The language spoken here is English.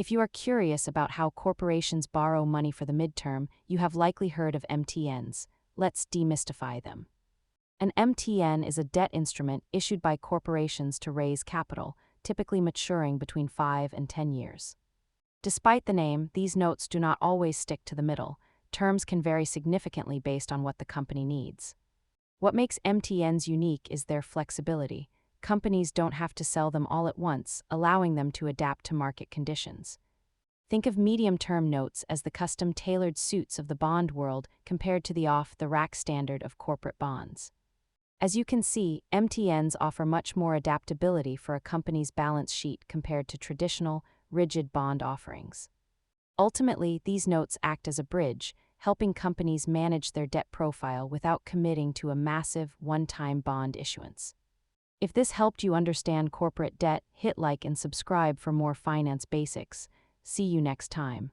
If you are curious about how corporations borrow money for the midterm, you have likely heard of MTNs. Let's demystify them. An MTN is a debt instrument issued by corporations to raise capital, typically maturing between 5 and 10 years. Despite the name, these notes do not always stick to the middle. Terms can vary significantly based on what the company needs. What makes MTNs unique is their flexibility. Companies don't have to sell them all at once, allowing them to adapt to market conditions. Think of medium-term notes as the custom-tailored suits of the bond world compared to the off-the-rack standard of corporate bonds. As you can see, MTNs offer much more adaptability for a company's balance sheet compared to traditional, rigid bond offerings. Ultimately, these notes act as a bridge, helping companies manage their debt profile without committing to a massive, one-time bond issuance. If this helped you understand corporate debt, hit like and subscribe for more finance basics. See you next time.